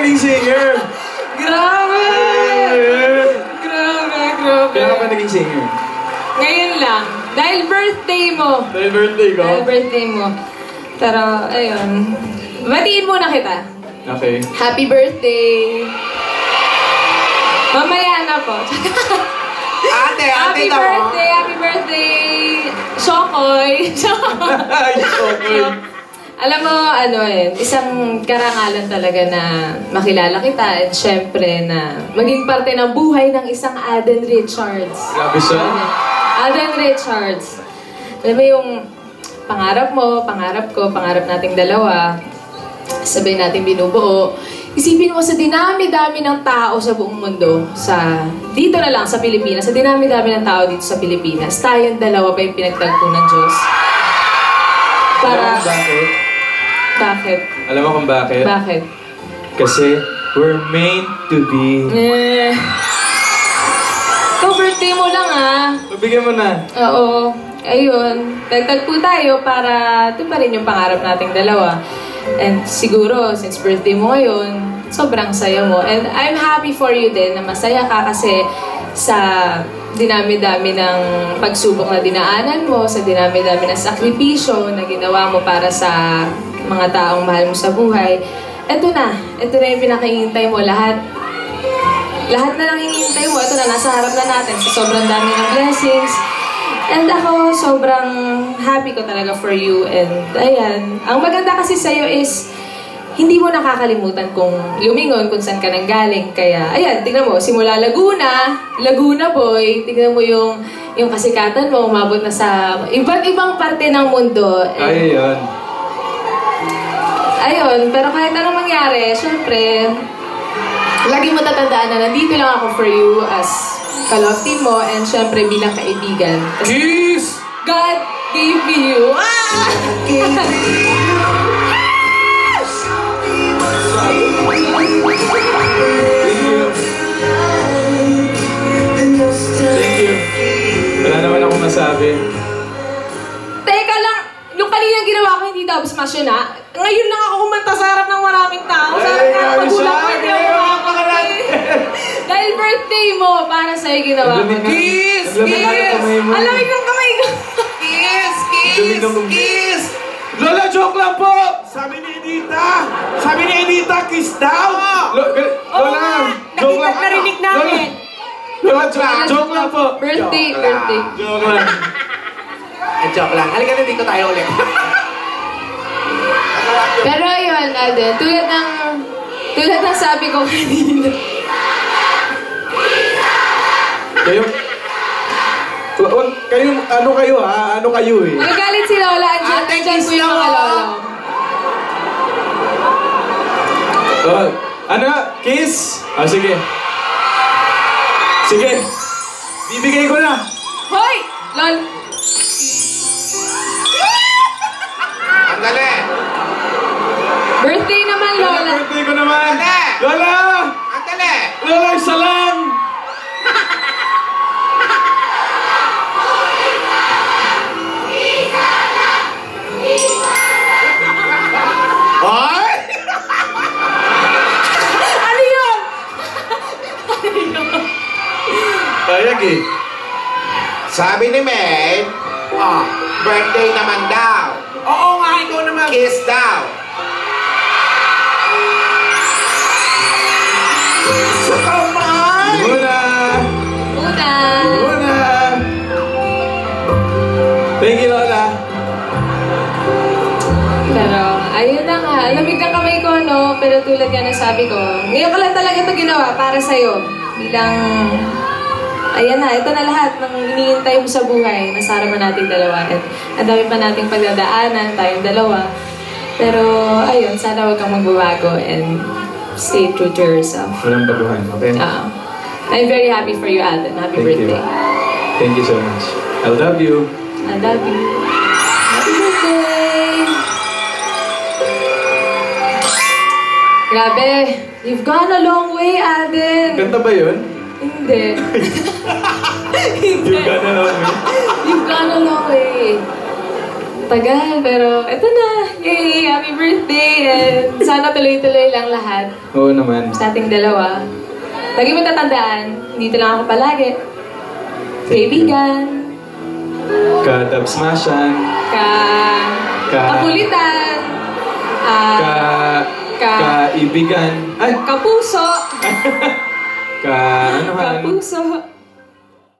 magaling singer! Grabe! Grabe. Kaya ka ba naging singer? Ngayon lang. Dahil birthday mo. Dahil birthday ko? Dahil birthday mo. Pero, ayun. Batiin muna kita. Okay. Happy birthday! Mamaya na po. Happy birthday! Happy birthday! Shokoy! Ay, Shokoy! Alam mo, isang karangalan talaga na makilala kita at syempre na maging parte ng buhay ng isang Alden Richards. Grabe siya. Alden Richards. Alam mo yung pangarap mo, pangarap ko, pangarap nating dalawa, sabay natin binubuo. Isipin mo sa dinami-dami ng tao sa buong mundo, dito na lang sa Pilipinas, sa dinami-dami ng tao dito sa Pilipinas, tayong dalawa pa yung pinagtagpo ng Diyos. Para... Bakit? Alam mo kung bakit? Bakit? Kasi we're meant to be. Ikaw, birthday mo lang Pabigyan mo na. Oo. Ayun. Nagtagpo tayo para ito pa rin yung pangarap nating dalawa. And siguro, since birthday mo ngayon, sobrang saya mo. And I'm happy for you din na masaya ka kasi sa dinami-dami ng pagsubok na dinaanan mo, sa dinami-dami ng sakripisyo na ginawa mo para sa mga taong mahal mo sa buhay. Ito na yung pinakahihintay mo. Lahat na lang hinihintay mo. Ito na, nasa harap na natin sa sobrang dami ng blessings. And ako, sobrang happy ko talaga for you. And ayan, ang maganda kasi sa'yo is, hindi mo nakakalimutan kung lumingon, kung saan ka nanggaling. Kaya, ayan, tingnan mo, simula Laguna boy, tingnan mo yung kasikatan mo, umabot na sa iba't ibang parte ng mundo. Ay, yun. Ayun, pero kahit anong mangyari, syempre, lagi mo tatandaan na nandito lang ako for you as ka-love team mo and syempre bilang kaibigan. Kiss! God gave me you. Thank you. Wala naman akong masabi. Teka lang, yung kaninang ginawa ko hindi tapos masyona. Ngayon lang ako kumanta sa harap ng maraming tao. Sa harap ng magulang ko, hindi ako makakapagay. Dahil birthday mo, para sa'yo ginawa ko. Kiss! Ang lamig ng kamay ko. Kiss! Lola, joke lang po! Sabi ni Edita, kiss daw! Lola, joke lang. Narinig namin. Lola, joke lang po. Birthday. Joke lang. Joke lang. Halika na dito tayo ulit. Pero ayun, Alden, tulad ng sabi ko kanina. Ano kayo eh? Nagagalit si Lola, andyan po yung mga Lola. Kiss? Sige. Sige. Bibigay ko na. Hoy! Lol! Andale! Birthday naman, Lola! Birthday ko naman! Andale! Lola! Andale! Lola, isa lang! Ay! Ano yun? Kayag eh. Sabi ni May, birthday naman daw. Oo nga, ikaw naman. Kiss daw. Sa kamay! Una! Thank you, Lola. Pero, ayun na nga. Lamig ng kamay ko, no? Pero tulad nga ng sabi ko, ngayon ko lang talaga ito ginawa para sa'yo. Bilang, ayan na, ito na lahat ng iniintay mo sa buhay. Nasa harapan nating dalawa. At ang dami pa nating pagdadaanan, tayong dalawa. Pero, ayun, sana huwag kang magbabago and stay true to yourself. Walang baguhan, okay? I'm very happy for you, Alden. Happy birthday. Thank you so much. I love you. I love you. Happy birthday! Grabe, you've gone a long way, Alden. Ganda ba yun? Hindi. Hindi. You've gone a long way. You've gone a long way. Tagal, pero eto na. Yay! Happy birthday! And sana tuloy-tuloy lang lahat Oo naman. sa ating dalawa. Lagi mo tatandaan, dito lang ako palagi. Kaibigan, Ka-dub smashan. kakulitan, Kaibigan. Ay! kapuso, Ano man? kapuso.